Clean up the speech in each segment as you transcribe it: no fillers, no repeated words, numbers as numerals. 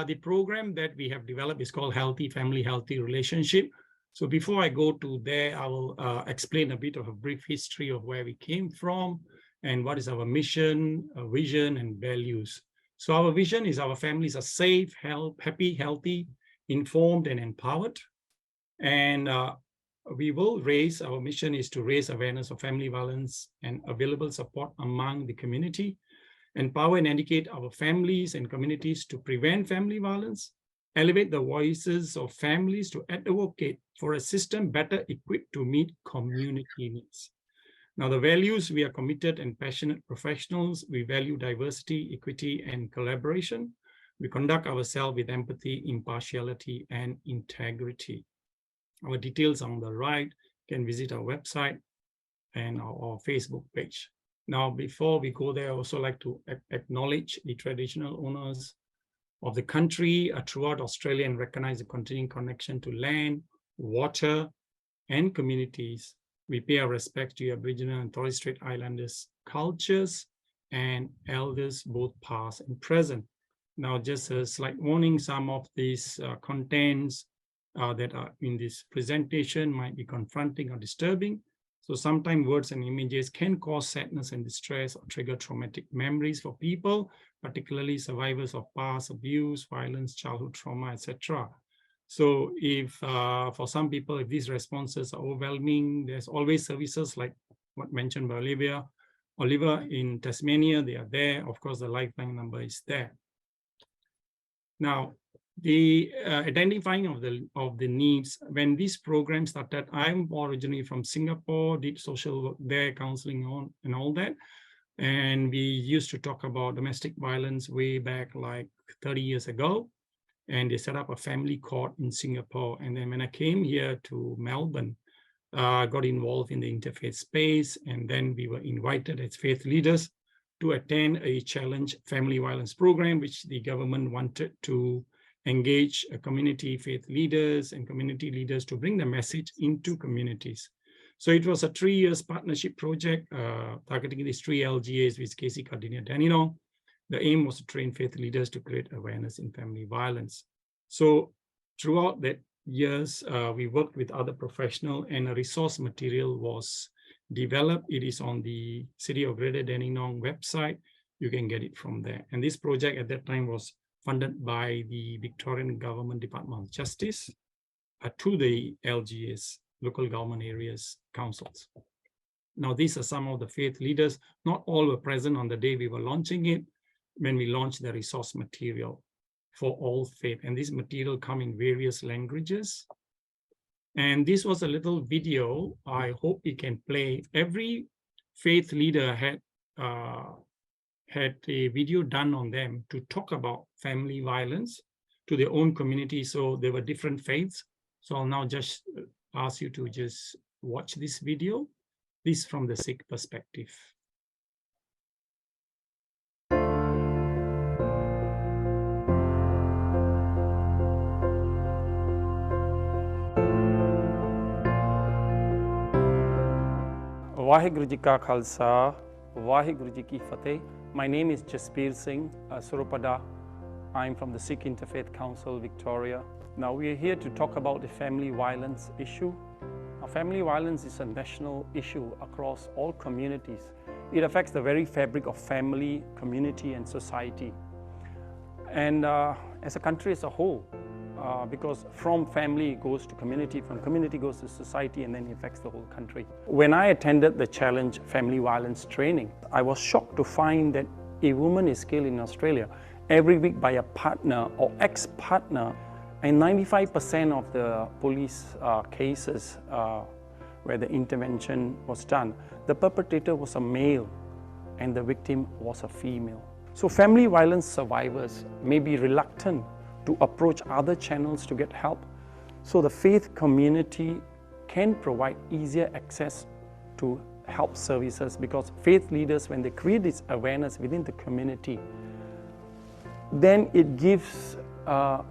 the program that we have developed is called Healthy Family, Healthy Relationship. So before I go to there, I will explain a bit of a brief history of where we came from and what is our mission, vision, and values. So our vision is our families are safe, happy, healthy, informed, and empowered. And we will raise, our mission is to raise awareness of family violence and available support among the community, empower and educate our families and communities to prevent family violence, elevate the voices of families to advocate for a system better equipped to meet community needs. Now, the values, we are committed and passionate professionals. We value diversity, equity, and collaboration. We conduct ourselves with empathy, impartiality, and integrity. Our details on the right. You can visit our website and our Facebook page. Now, before we go there, I also like to acknowledge the traditional owners of the country throughout Australia and recognize the continuing connection to land, water, and communities. We pay our respect to Aboriginal and Torres Strait Islanders cultures and elders, both past and present. Now, just a slight warning, some of these contents that are in this presentation might be confronting or disturbing. So sometimes words and images can cause sadness and distress or trigger traumatic memories for people, particularly survivors of past abuse, violence, childhood trauma, etc. So if for some people, if these responses are overwhelming, there's always services like what mentioned by Oliver in Tasmania, they are there. Of course, the lifeline number is there. Now, the identifying of the needs, when this program started, I'm originally from Singapore, did social work there, counseling on and all that. And we used to talk about domestic violence way back like 30 years ago. And they set up a family court in Singapore. And then when I came here to Melbourne, got involved in the interfaith space. And then we were invited as faith leaders to attend a challenge family violence program, which the government wanted to engage community faith leaders and community leaders to bring the message into communities. So it was a 3 years partnership project targeting these 3 LGAs with Casey Cardinia Danino. The aim was to train faith leaders to create awareness in family violence. So throughout that years, we worked with other professionals and a resource material was developed. It is on the City of Greater Dandenong website. You can get it from there. And this project at that time was funded by the Victorian Government Department of Justice to the LGAs, local government areas councils. Now, these are some of the faith leaders. Not all were present on the day we were launching it, when we launched the resource material for all faith. And this material come in various languages. And this was a little video. I hope we can play. Every faith leader had a video done on them to talk about family violence to their own community. So there were different faiths. So I'll now just ask you to just watch this video. This from the Sikh perspective. Vaheguru Ji Ka Khalsa, Vaheguru Ji Ki Fateh. My name is Jasbir Singh Suropada. I'm from the Sikh Interfaith Council, Victoria. Now we are here to talk about the family violence issue. Now, family violence is a national issue across all communities. It affects the very fabric of family, community, and society. And as a country as a whole, because from family goes to community, from community goes to society, and then it affects the whole country. When I attended the Challenge Family Violence training, I was shocked to find that a woman is killed in Australia every week by a partner or ex-partner, and 95% of the police cases where the intervention was done, the perpetrator was a male and the victim was a female. So family violence survivors may be reluctant to approach other channels to get help. So the faith community can provide easier access to help services, because faith leaders, when they create this awareness within the community, then it gives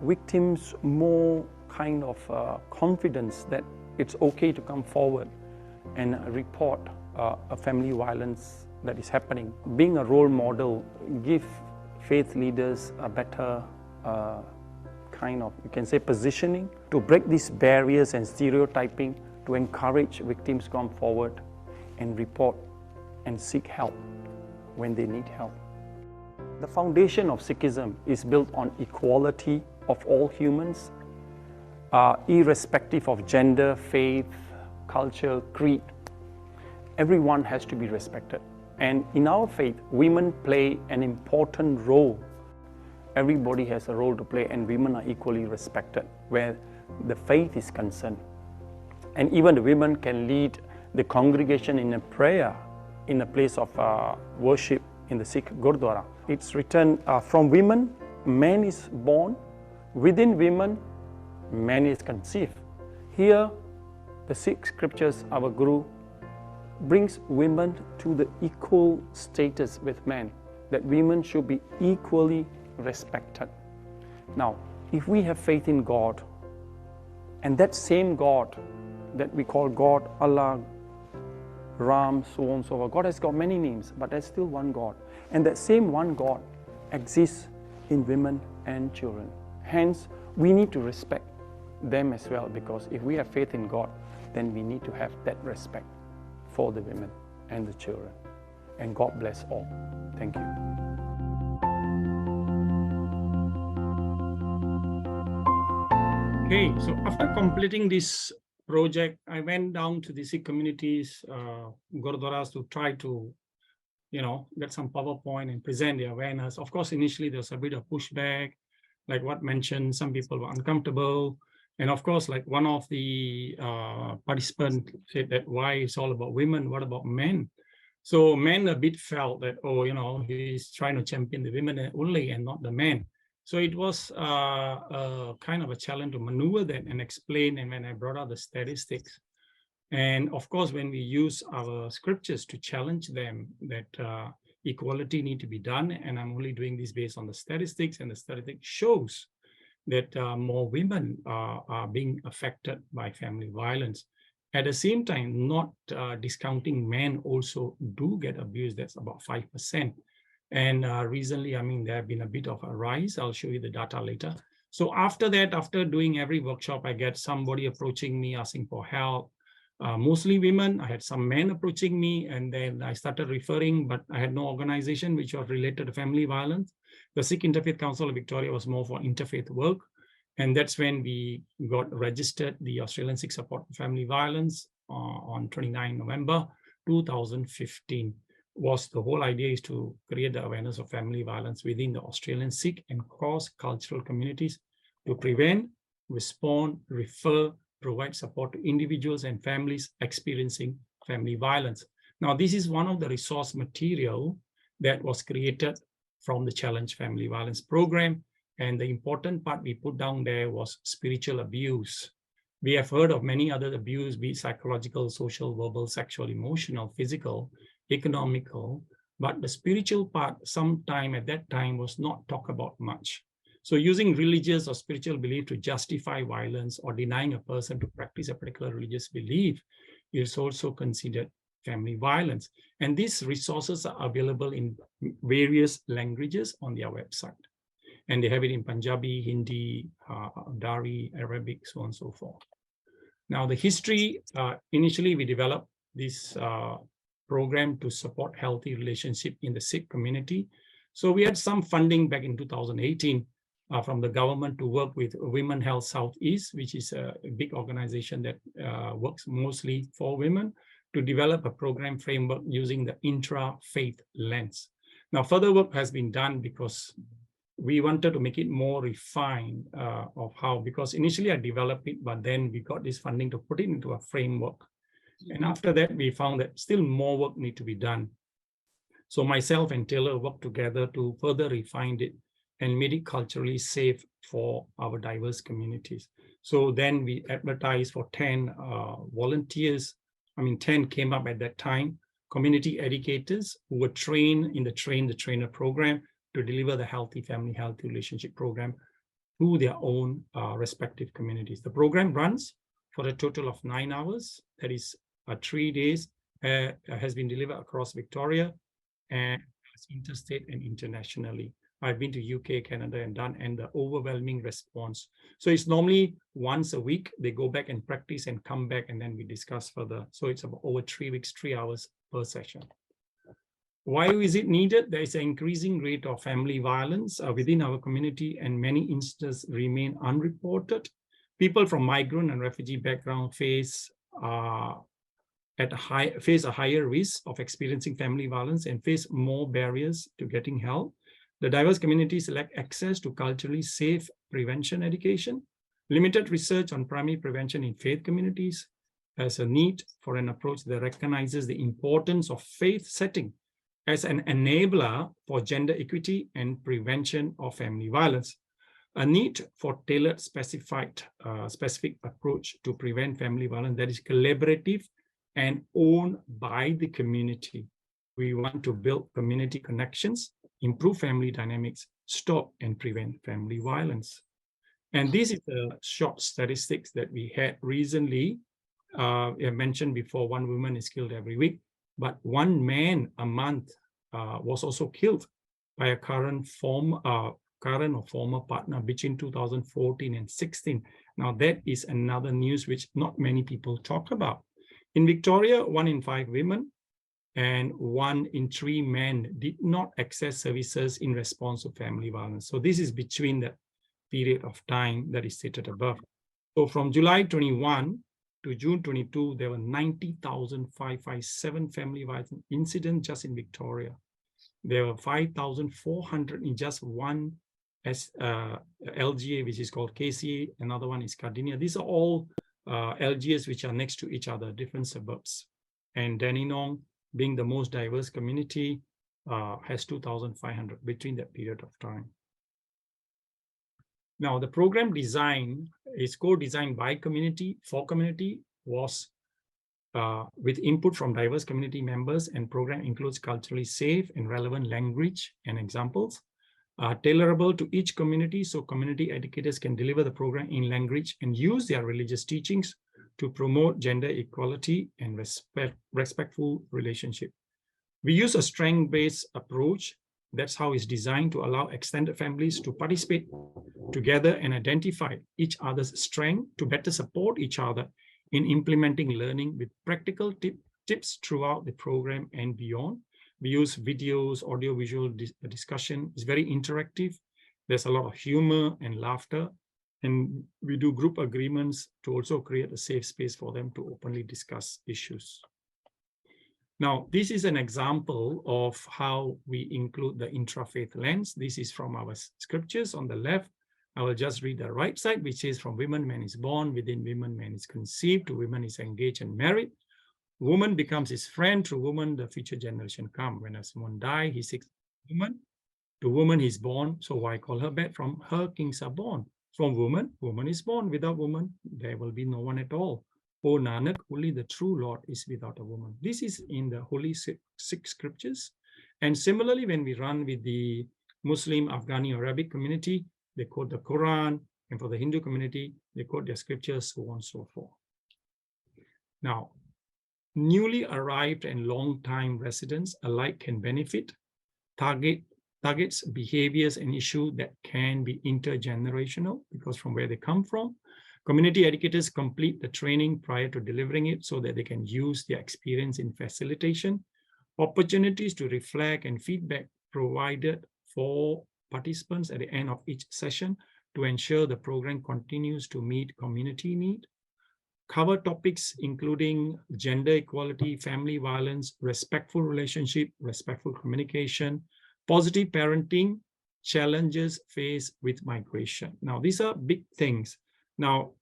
victims more kind of confidence that it's okay to come forward and report a family violence that is happening. Being a role model gives faith leaders a better kind of, you can say, positioning to break these barriers and stereotyping, to encourage victims to come forward and report and seek help when they need help. The foundation of Sikhism is built on equality of all humans, irrespective of gender, faith, culture, creed. Everyone has to be respected. And in our faith, women play an important role. Everybody has a role to play, and women are equally respected where the faith is concerned. And even the women can lead the congregation in a prayer in a place of worship in the Sikh Gurdwara. It's written, from women, man is born. Within women, man is conceived. Here, the Sikh scriptures, our Guru, brings women to the equal status with men, that women should be equally respected. Now, if we have faith in God, and that same God that we call God, Allah, Ram, so on and so forth, God has got many names, but there's still one God. And that same one God exists in women and children. Hence, we need to respect them as well, because if we have faith in God, then we need to have that respect for the women and the children. And God bless all. Thank you. Okay, so after completing this project, I went down to the Sikh communities, Gurdwaras, to try to, get some PowerPoint and present the awareness. Of course, initially there was a bit of pushback, like what mentioned, some people were uncomfortable. And of course, like one of the participants said that why it's all about women, what about men? So men a bit felt that, he's trying to champion the women only and not the men. So it was kind of a challenge to maneuver that and explain. And when I brought out the statistics, and of course, when we use our scriptures to challenge them that equality need to be done, and I'm only doing this based on the statistics, and the statistics shows that more women are being affected by family violence. At the same time, not discounting men also do get abused. That's about 5%. And recently, there have been a bit of a rise. I'll show you the data later. So after that, after doing every workshop, I get somebody approaching me asking for help, mostly women. I had some men approaching me, and then I started referring, but I had no organization which was related to family violence. The Sikh Interfaith Council of Victoria was more for interfaith work. And that's when we got registered, the Australian Sikh Support for Family Violence on 29 November 2015. The whole idea is to create the awareness of family violence within the Australian Sikh and cross-cultural communities to prevent, respond, refer, provide support to individuals and families experiencing family violence. Now, this is one of the resource material that was created from the Challenge Family Violence Program. And the important part we put down there was spiritual abuse. We have heard of many other abuse, be it psychological, social, verbal, sexual, emotional, physical, economical, but the spiritual part sometime at that time was not talked about much. So using religious or spiritual belief to justify violence or denying a person to practice a particular religious belief is also considered family violence. And these resources are available in various languages on their website. And they have it in Punjabi, Hindi, Dari, Arabic, so on and so forth. Now, the history, initially we developed this program to support healthy relationship in the Sikh community. So we had some funding back in 2018 from the government to work with Women Health Southeast, which is a big organization that works mostly for women, to develop a program framework using the intra-faith lens. Now, further work has been done because we wanted to make it more refined of how, because initially I developed it, but then we got this funding to put it into a framework. And after that, we found that still more work need to be done. So myself and Taylor worked together to further refine it and made it culturally safe for our diverse communities. So then we advertised for 10 volunteers. 10 came up at that time, community educators who were trained in the Train the Trainer program to deliver the Healthy Family, Healthy Relationship program to their own respective communities. The program runs for a total of 9 hours. That is 3 days, has been delivered across Victoria and interstate and internationally. I've been to UK, Canada, and done, and the overwhelming response. So it's normally once a week, they go back and practice and come back, and then we discuss further. So it's about over 3 weeks, 3 hours per session. Why is it needed? There is an increasing rate of family violence within our community, and many instances remain unreported. People from migrant and refugee background face a higher risk of experiencing family violence and face more barriers to getting help. The diverse communities lack access to culturally safe prevention education. Limited research on primary prevention in faith communities. There's a need for an approach that recognizes the importance of faith setting as an enabler for gender equity and prevention of family violence. A need for tailored specific approach to prevent family violence that is collaborative and owned by the community. We want to build community connections, improve family dynamics, stop and prevent family violence. And this is the short statistics that we had recently. I mentioned before, 1 woman is killed every week, but 1 man a month was also killed by a current or former partner between 2014 and 16. Now that is another news which not many people talk about. In Victoria, 1 in 5 women and 1 in 3 men did not access services in response to family violence. So this is between the period of time that is stated above. So from July 21 to June 22, there were 90,557 family violence incidents just in Victoria. There were 5,400 in just one LGA, which is called KCA. Another one is Cardinia. These are all LGAs which are next to each other, different suburbs. And Dandenong, being the most diverse community, has 2,500 between that period of time. Now, the program design is co-designed by community, for community, was with input from diverse community members, and program includes culturally safe and relevant language and examples, tailorable to each community, so community educators can deliver the program in language and use their religious teachings to promote gender equality and respectful relationship. We use a strength-based approach. That's how it's designed to allow extended families to participate together and identify each other's strength to better support each other in implementing learning with practical tips throughout the program and beyond. We use videos, audio-visual discussion. It's very interactive. There's a lot of humor and laughter. And we do group agreements to also create a safe space for them to openly discuss issues. Now, this is an example of how we include the intra-faith lens. This is from our scriptures on the left. I will just read the right side, which says, from women, man is born, within women, man is conceived, to women is engaged and married. Woman becomes his friend, through woman, the future generation come. When someone dies, he seeks woman. To woman, he's born, so why call her back? From her, kings are born. From woman, woman is born. Without woman, there will be no one at all. O Nanak, only the true Lord is without a woman. This is in the Holy Six Scriptures. And similarly, when we run with the Muslim, Afghani, or Arabic community, they quote the Quran, and for the Hindu community, they quote their scriptures, so on and so forth. Now, newly arrived and long-time residents alike can benefit. Targets behaviors and issues that can be intergenerational, because from where they come from. Community educators complete the training prior to delivering it so that they can use their experience in facilitation. Opportunities to reflect and feedback provided for participants at the end of each session to ensure the program continues to meet community need. Cover topics including gender equality, family violence, respectful relationship, respectful communication, positive parenting, challenges faced with migration. Now, these are big things. Now,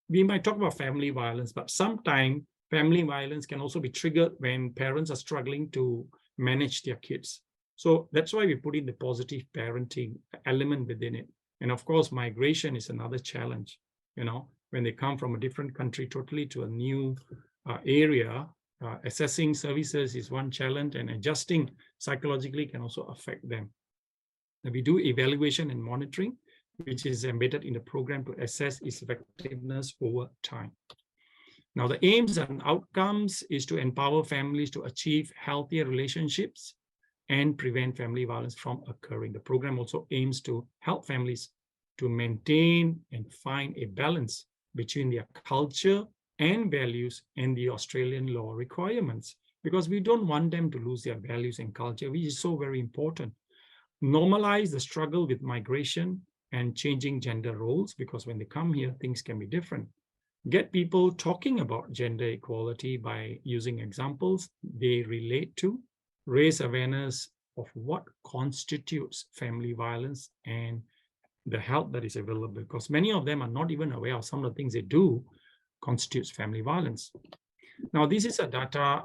we might talk about family violence, but sometimes family violence can also be triggered when parents are struggling to manage their kids. So that's why we put in the positive parenting element within it. And of course, migration is another challenge. You know, when they come from a different country totally to a new area, assessing services is one challenge, and adjusting psychologically can also affect them. And we do evaluation and monitoring, which is embedded in the program to assess its effectiveness over time. Now, the aims and outcomes is to empower families to achieve healthier relationships, and prevent family violence from occurring. The program also aims to help families to maintain and find a balance between their culture and values and the Australian law requirements, because we don't want them to lose their values and culture, which is so very important. Normalize the struggle with migration and changing gender roles, because when they come here, things can be different. Get people talking about gender equality by using examples they relate to, raise awareness of what constitutes family violence and the help that is available, because many of them are not even aware of some of the things they do constitutes family violence. Now, this is a data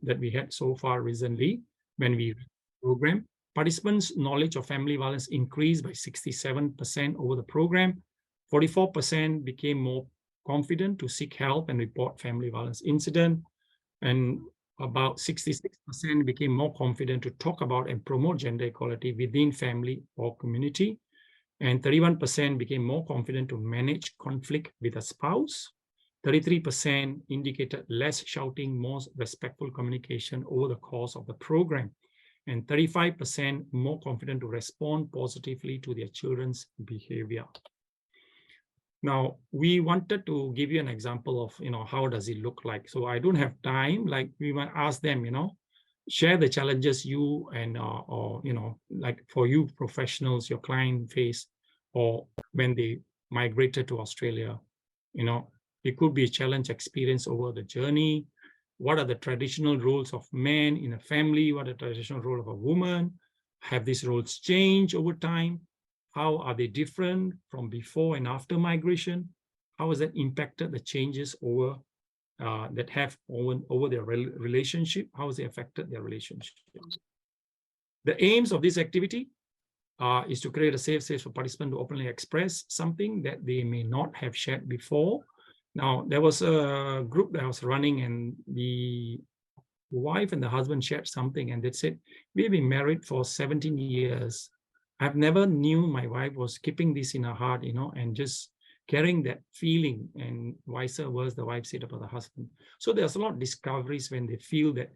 that we had so far recently when we program. Participants' knowledge of family violence increased by 67% over the program. 44% became more confident to seek help and report family violence incident. And about 66% became more confident to talk about and promote gender equality within family or community. And 31% became more confident to manage conflict with a spouse. 33% indicated less shouting, more respectful communication over the course of the program. And 35% more confident to respond positively to their children's behavior. Now, we wanted to give you an example of, how does it look like? So I don't have time, like we might ask them, share the challenges you and, like for you professionals, your client face, or when they migrated to Australia, it could be a challenge experience over the journey. What are the traditional roles of men in a family? What are the traditional role of a woman? Have these roles changed over time? How are they different from before and after migration? How has that impacted the changes over that have over their relationship? How has it affected their relationship? The aims of this activity is to create a safe space for participants to openly express something that they may not have shared before. Now, there was a group that I was running, and the wife and the husband shared something, and they said, we've been married for 17 years. I've never knew my wife was keeping this in her heart, and just carrying that feeling, and vice versa, the wife said about the husband. So there's a lot of discoveries when they feel that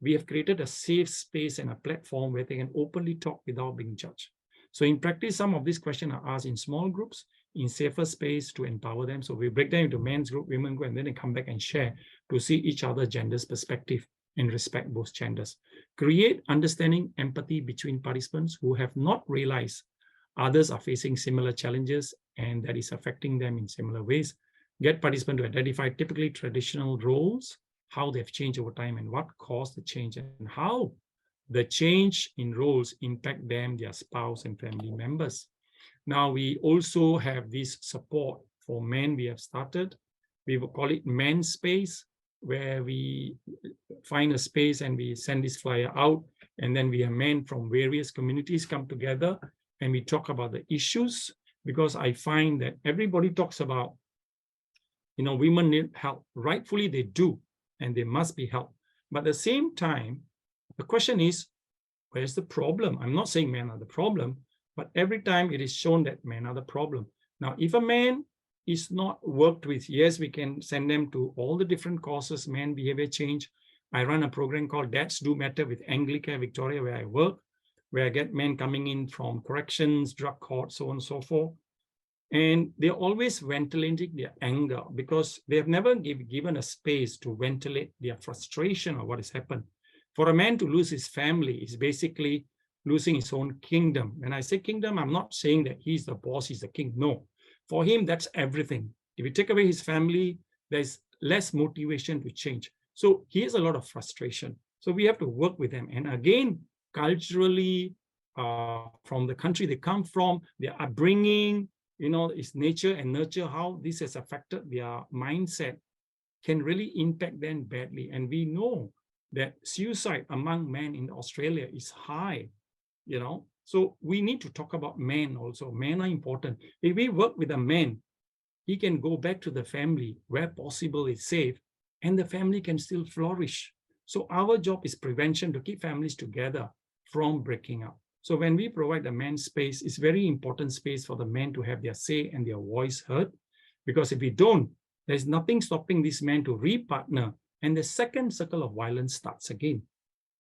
we have created a safe space and a platform where they can openly talk without being judged. So in practice, some of these questions are asked in small groups, in safer space to empower them. So we break them into men's group, women's group, and then they come back and share to see each other's gender's perspective and respect both genders. Create understanding, empathy between participants who have not realized others are facing similar challenges and that is affecting them in similar ways. Get participants to identify typically traditional roles, how they've changed over time and what caused the change, and how the change in roles impact them, their spouse and family members. Now, we also have this support for men we have started. We will call it men's space, where we find a space and we send this flyer out, and then we have men from various communities come together and we talk about the issues, because I find that everybody talks about, women need help. Rightfully they do, and they must be helped. But at the same time, the question is, where's the problem? I'm not saying men are the problem, but every time it is shown that men are the problem. Now, if a man is not worked with, yes, we can send them to all the different courses, men behavior change. I run a program called Dads Do Matter with Anglicare Victoria, where I work, where I get men coming in from corrections, drug court, so on and so forth. And they're always ventilating their anger because they have never given a space to ventilate their frustration of what has happened. For a man to lose his family is basically losing his own kingdom. When I say kingdom, I'm not saying that he's the boss, he's the king. No, for him, that's everything. If you take away his family, there's less motivation to change. So he has a lot of frustration. So we have to work with them. And again, culturally, from the country they come from, their upbringing, it's nature and nurture, how this has affected their mindset can really impact them badly. And we know that suicide among men in Australia is high, So we need to talk about men also. Men are important. If we work with a man, he can go back to the family where possible is safe, and the family can still flourish. So our job is prevention, to keep families together from breaking up. So when we provide the man space, it's very important space for the men to have their say and their voice heard. Because if we don't, there's nothing stopping this man to repartner, and the second circle of violence starts again.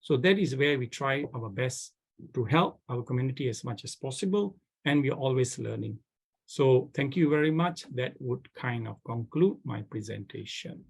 So that is where we try our best to help our community as much as possible, and we are always learning. So thank you very much. That would kind of conclude my presentation.